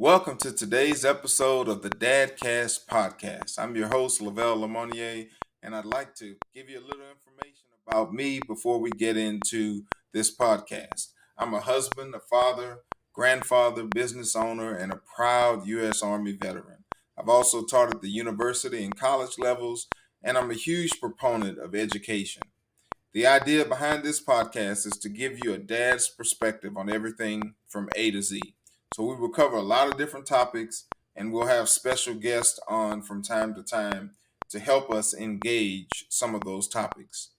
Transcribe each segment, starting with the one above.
Welcome to today's episode of the DadCast Podcast. I'm your host, Lavelle Lemonnier, and I'd like to give you a little information about me before we get into this podcast. I'm a husband, a father, grandfather, business owner, and a proud U.S. Army veteran. I've also taught at the university and college levels, and I'm a huge proponent of education. The idea behind this podcast is to give you a dad's perspective on everything from A to Z. So we will cover a lot of different topics, and we'll have special guests on from time to time to help us engage some of those topics.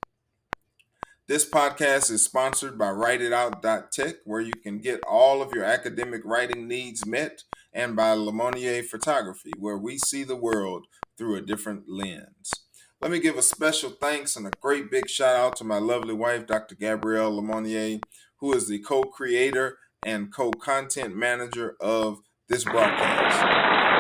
This podcast is sponsored by WriteItOut.tech, where you can get all of your academic writing needs met, and by Lemonnier Photography, where we see the world through a different lens. Let me give a special thanks and a great big shout out to my lovely wife, Dr. Gabrielle Lemonnier, who is the co-creator and co-content manager of this broadcast.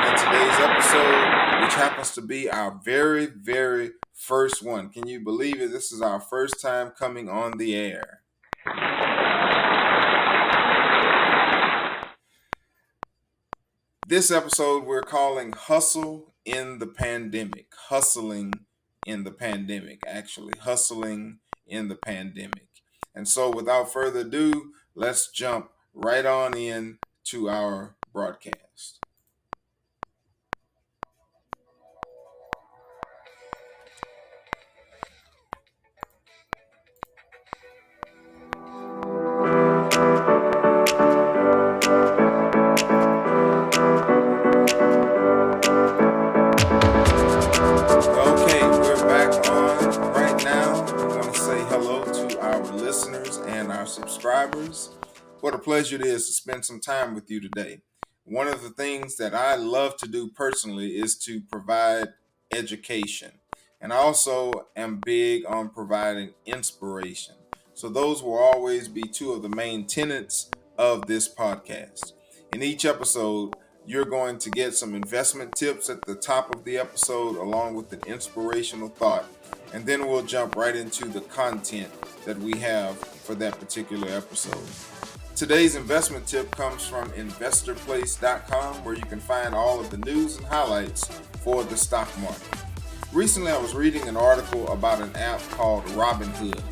In today's episode, which happens to be our very, very first one. Can you believe it? This is our first time coming on the air. This episode we're calling Hustle in the Pandemic. Hustling in the pandemic, hustling in the pandemic. And so without further ado, let's jump right on in to our broadcast. Subscribers. What a pleasure it is to spend some time with you today. One of the things that I love to do personally is to provide education. And I also am big on providing inspiration. So those will always be two of the main tenets of this podcast. In each episode, you're going to get some investment tips at the top of the episode along with an inspirational thought. And then we'll jump right into the content that we have for that particular episode. Today's investment tip comes from investorplace.com, where you can find all of the news and highlights for the stock market. Recently, I was reading an article about an app called Robinhood.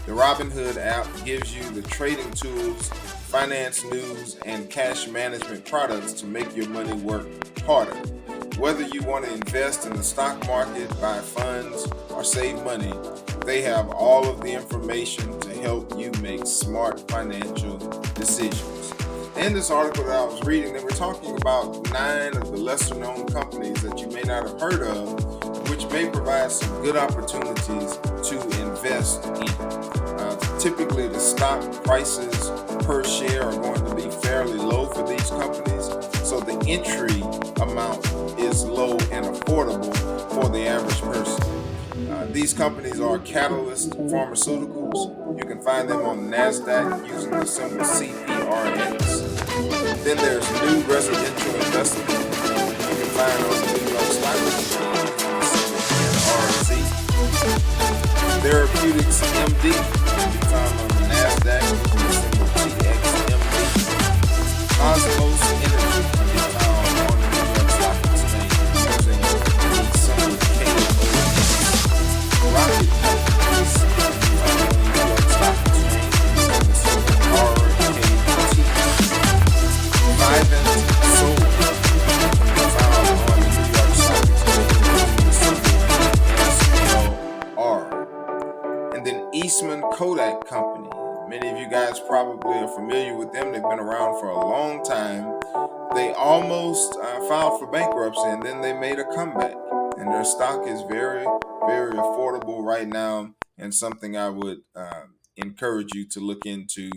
The Robinhood app gives you the trading tools, finance news, and cash management products to make your money work harder. Whether you want to invest in the stock market, buy funds, or save money, they have all of the information to help you make smart financial decisions. In this article that I was reading, they were talking about 9 of the lesser known companies that you may not have heard of, which may provide some good opportunities to invest in. Typically, the stock prices per share are going to be fairly low for these companies, so the entry amount is low and affordable for the average person. These companies are Catalyst Pharmaceuticals. You can find them on NASDAQ using the symbol CPRX. Then there's New Residential Investment. You can find on the New York Stock Exchange using the symbol NRZ. Therapeutics MD. You can find on the NASDAQ using the symbol TXMD. Cosmos Energy. You can find on the New York Stock Exchange using the symbol KO. Rocket Companies, found on the New York Stock Exchange using the symbol RKT. Vivint Solar, found on the New York Stock Exchange using the symbol SLR. And then Eastman Kodak Company. Many of you guys probably are familiar with them. They've been around for a long time. They almost filed for bankruptcy, and then they made a comeback. And their stock is very, very affordable right now, and something I would encourage you to look into.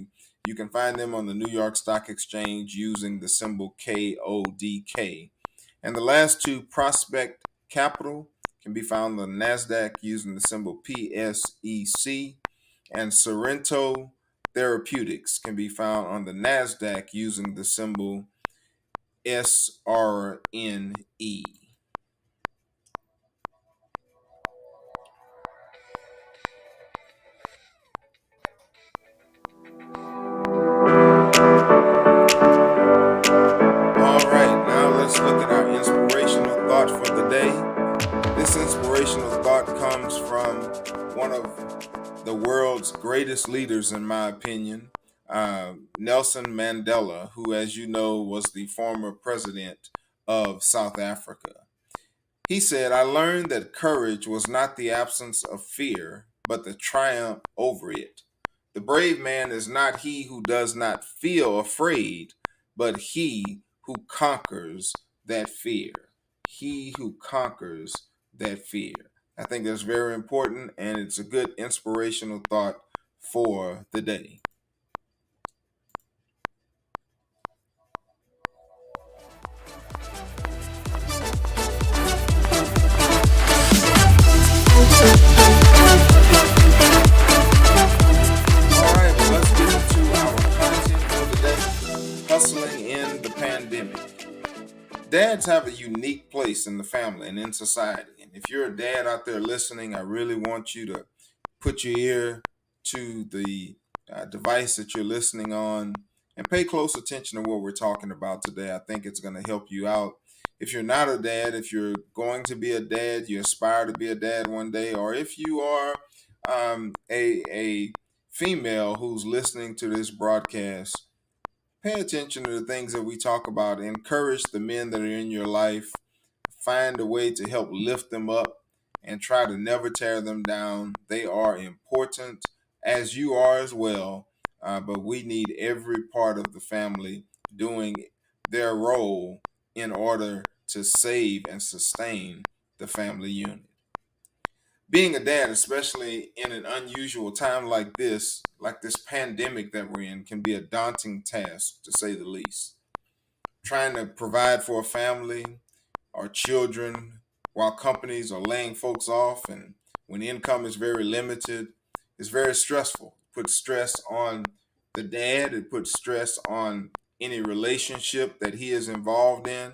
You can find them on the New York Stock Exchange using the symbol KODK. And the last two, Prospect Capital, can be found on the NASDAQ using the symbol PSEC. And Sorrento Therapeutics can be found on the NASDAQ using the symbol SRNE. All right, one of the world's greatest leaders, in my opinion, Nelson Mandela, who, as you know, was the former president of South Africa. He said, "I learned that courage was not the absence of fear, but the triumph over it. The brave man is not he who does not feel afraid, but he who conquers that fear." He who conquers that fear. I think that's very important, and it's a good inspirational thought for the day. All right, well, let's get into our content for the day. Hustling in the pandemic. Dads have a unique place in the family and in society. And if you're a dad out there listening, I really want you to put your ear to the device that you're listening on and pay close attention to what we're talking about today. I think it's going to help you out. If you're not a dad, if you're going to be a dad, you aspire to be a dad one day, or if you are a female who's listening to this broadcast, pay attention to the things that we talk about. Encourage the men that are in your life. Find a way to help lift them up and try to never tear them down. They are important, as you are as well. But we need every part of the family doing their role in order to save and sustain the family unit. Being a dad, especially in an unusual time like this pandemic that we're in, can be a daunting task to say the least. Trying to provide for a family or children while companies are laying folks off and when income is very limited is very stressful. It puts stress on the dad, it puts stress on any relationship that he is involved in.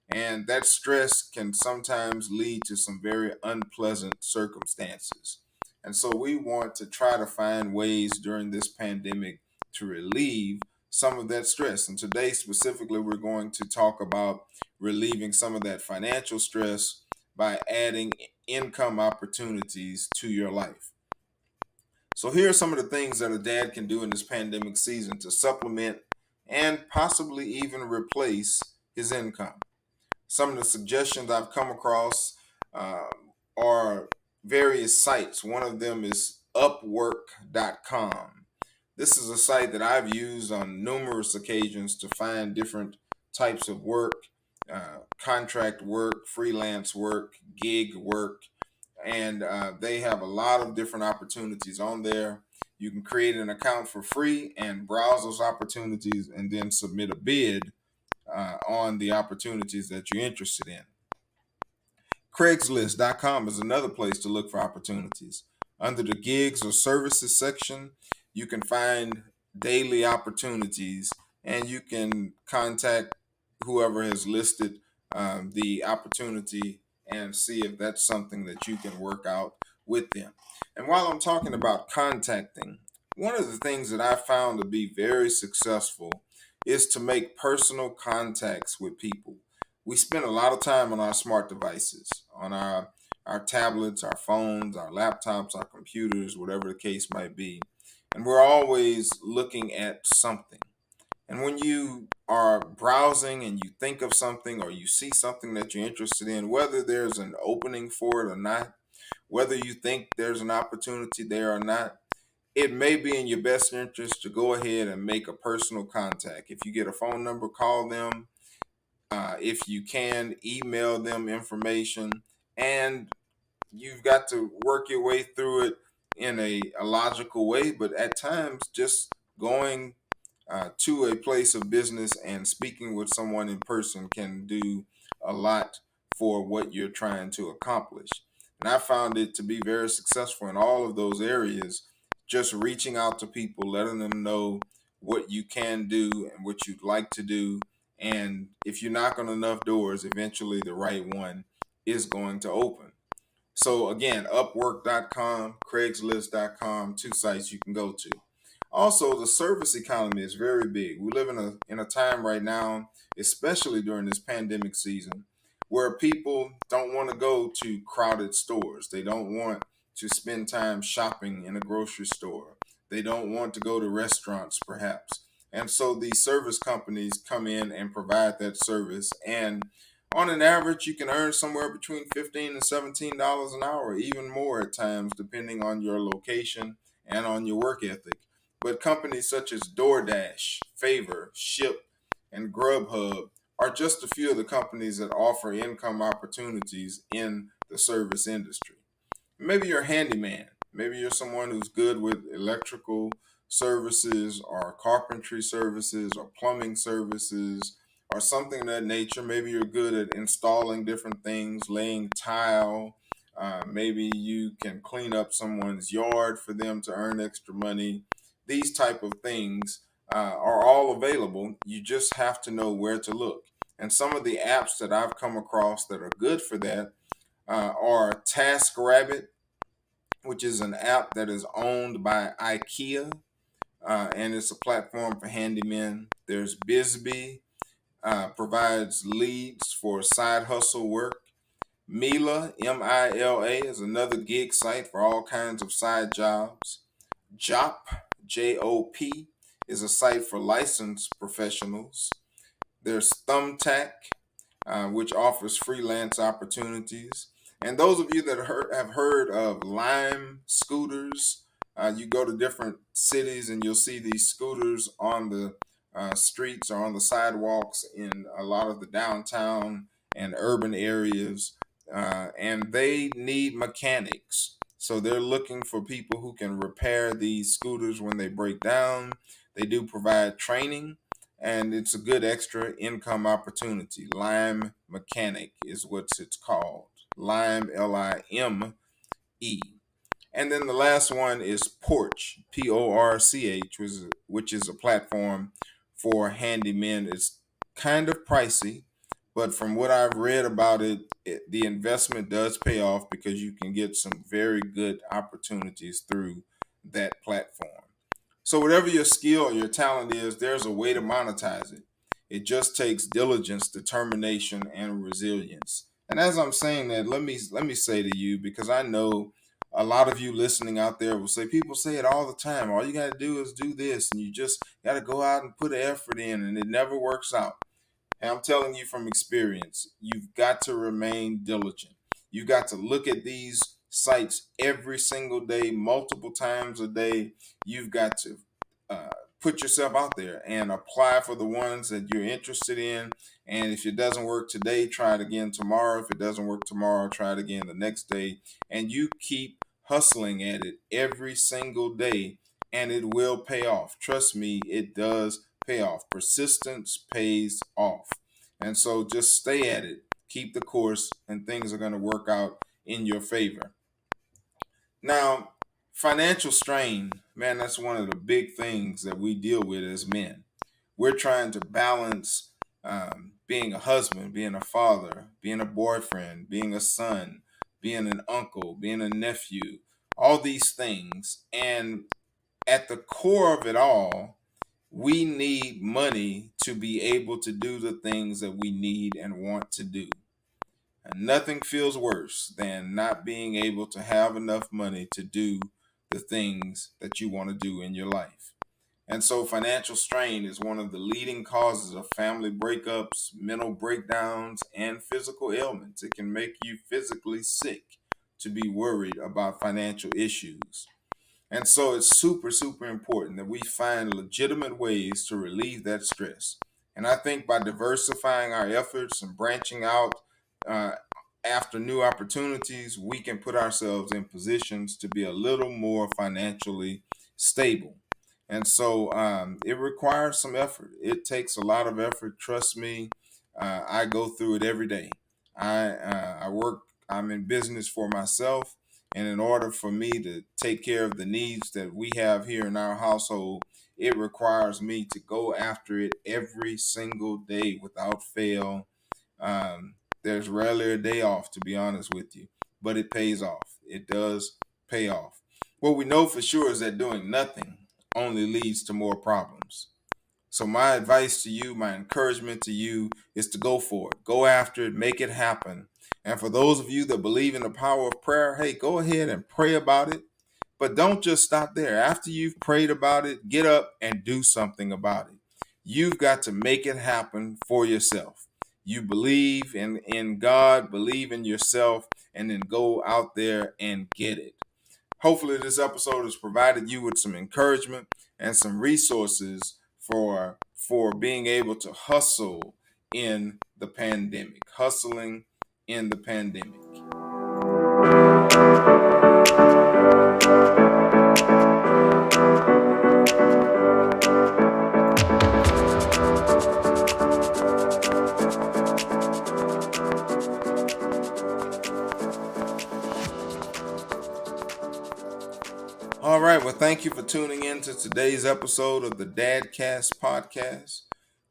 And that stress can sometimes lead to some very unpleasant circumstances. And so we want to try to find ways during this pandemic to relieve some of that stress. And today, specifically, we're going to talk about relieving some of that financial stress by adding income opportunities to your life. So, here are some of the things that a dad can do in this pandemic season to supplement and possibly even replace his income. Some of the suggestions I've come across uh, are various sites. One of them is Upwork.com. This is a site that I've used on numerous occasions to find different types of work, contract work, freelance work, gig work, and they have a lot of different opportunities on there. You can create an account for free and browse those opportunities and then submit a bid on the opportunities that you're interested in. Craigslist.com is another place to look for opportunities. Under the gigs or services section, you can find daily opportunities and you can contact whoever has listed the opportunity and see if that's something that you can work out with them. And while I'm talking about contacting, one of the things that I found to be very successful is to make personal contacts with people. We spend a lot of time on our smart devices, on our tablets, our phones, our laptops, our computers, whatever the case might be. And we're always looking at something. And when you are browsing and you think of something or you see something that you're interested in, whether there's an opening for it or not, whether you think there's an opportunity there or not, it may be in your best interest to go ahead and make a personal contact. If you get a phone number, call them. If you can, email them information, and you've got to work your way through it in a logical way. But at times, just going to a place of business and speaking with someone in person can do a lot for what you're trying to accomplish. And I found it to be very successful in all of those areas, just reaching out to people, letting them know what you can do and what you'd like to do. And if you knock on enough doors, eventually the right one is going to open. So again, Upwork.com, Craigslist.com, two sites you can go to. Also, the service economy is very big. We live in a time right now, especially during this pandemic season, where people don't want to go to crowded stores. They don't want to spend time shopping in a grocery store. They don't want to go to restaurants, perhaps. And so these service companies come in and provide that service. And on an average, you can earn somewhere between $15 and $17 an hour, even more at times, depending on your location and on your work ethic. But companies such as DoorDash, Favor, Ship, and Grubhub are just a few of the companies that offer income opportunities in the service industry. Maybe you're a handyman. Maybe you're someone who's good with electrical services or carpentry services or plumbing services or something of that nature. Maybe you're good at installing different things, laying tile. Maybe you can clean up someone's yard for them to earn extra money. These type of things are all available. You just have to know where to look. And some of the apps that I've come across that are good for that are TaskRabbit, which is an app that is owned by IKEA, and it's a platform for handymen. There's Bisbee, provides leads for side hustle work. Mila, Mila, is another gig site for all kinds of side jobs. Jop, Jop, is a site for licensed professionals. There's Thumbtack, which offers freelance opportunities. And those of you that have heard of Lime scooters, you go to different cities and you'll see these scooters on the streets or on the sidewalks in a lot of the downtown and urban areas. And they need mechanics. So they're looking for people who can repair these scooters when they break down. They do provide training, and it's a good extra income opportunity. Lime Mechanic is what it's called. Lime, Lime. And then the last one is Porch, Porch, which is a platform for handymen. It's kind of pricey, but from what I've read about it, the investment does pay off because you can get some very good opportunities through that platform. So whatever your skill or your talent is, there's a way to monetize it. It just takes diligence, determination, and resilience. And as I'm saying that, let me say to you, because I know a lot of you listening out there will say, people say it all the time. All you got to do is do this, and you just got to go out and put an effort in, and it never works out. And I'm telling you from experience, you've got to remain diligent. You've got to look at these sites every single day, multiple times a day. You've got to uh, put yourself out there and apply for the ones that you're interested in. And if it doesn't work today, try it again tomorrow. If it doesn't work tomorrow, try it again the next day. And you keep hustling at it every single day, and it will pay off. Trust me, it does pay off. Persistence pays off. And so just stay at it, keep the course, and things are going to work out in your favor. Now, financial strain, man, that's one of the big things that we deal with as men. We're trying to balance being a husband, being a father, being a boyfriend, being a son, being an uncle, being a nephew, all these things. And at the core of it all, we need money to be able to do the things that we need and want to do. And nothing feels worse than not being able to have enough money to do the things that you want to do in your life. And so financial strain is one of the leading causes of family breakups, mental breakdowns, and physical ailments. It can make you physically sick to be worried about financial issues. And so it's super, super important that we find legitimate ways to relieve that stress. And I think by diversifying our efforts and branching out uh, after new opportunities, we can put ourselves in positions to be a little more financially stable. And so it requires some effort. It takes a lot of effort. Trust me, I go through it every day. I work, I'm in business for myself. And in order for me to take care of the needs that we have here in our household, it requires me to go after it every single day without fail. Um, there's rarely a day off, to be honest with you, but it pays off. It does pay off. What we know for sure is that doing nothing only leads to more problems. So my advice to you, my encouragement to you is to go for it. Go after it, make it happen. And for those of you that believe in the power of prayer, hey, go ahead and pray about it. But don't just stop there. After you've prayed about it, get up and do something about it. You've got to make it happen for yourself. You believe in God, believe in yourself, and then go out there and get it. Hopefully this episode has provided you with some encouragement and some resources for being able to hustle in the pandemic, hustling in the pandemic. All right. Well, thank you for tuning in to today's episode of the DadCast Podcast.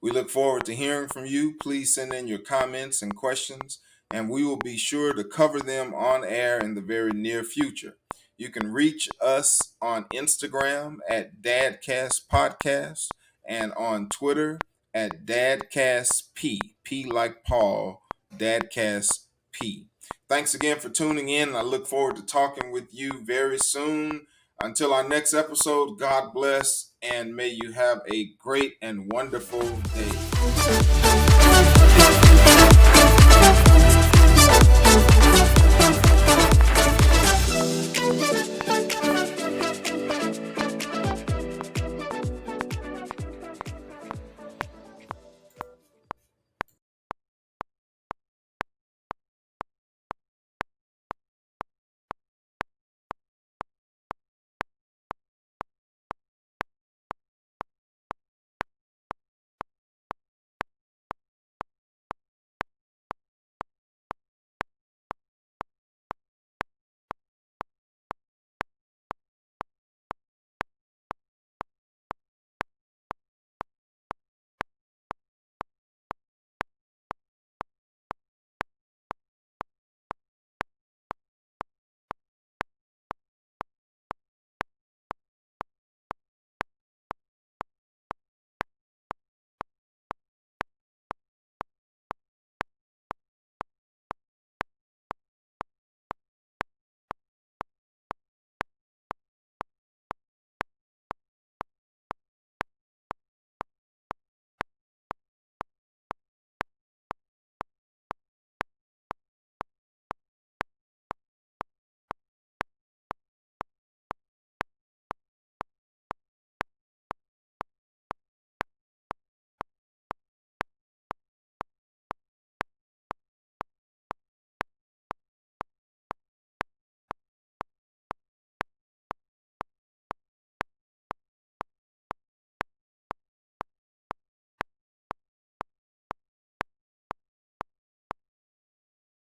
We look forward to hearing from you. Please send in your comments and questions, and we will be sure to cover them on air in the very near future. You can reach us on Instagram at DadCast Podcast and on Twitter at DadCastP, P like Paul, DadCastP. Thanks again for tuning in. I look forward to talking with you very soon. Until our next episode, God bless, and may you have a great and wonderful day.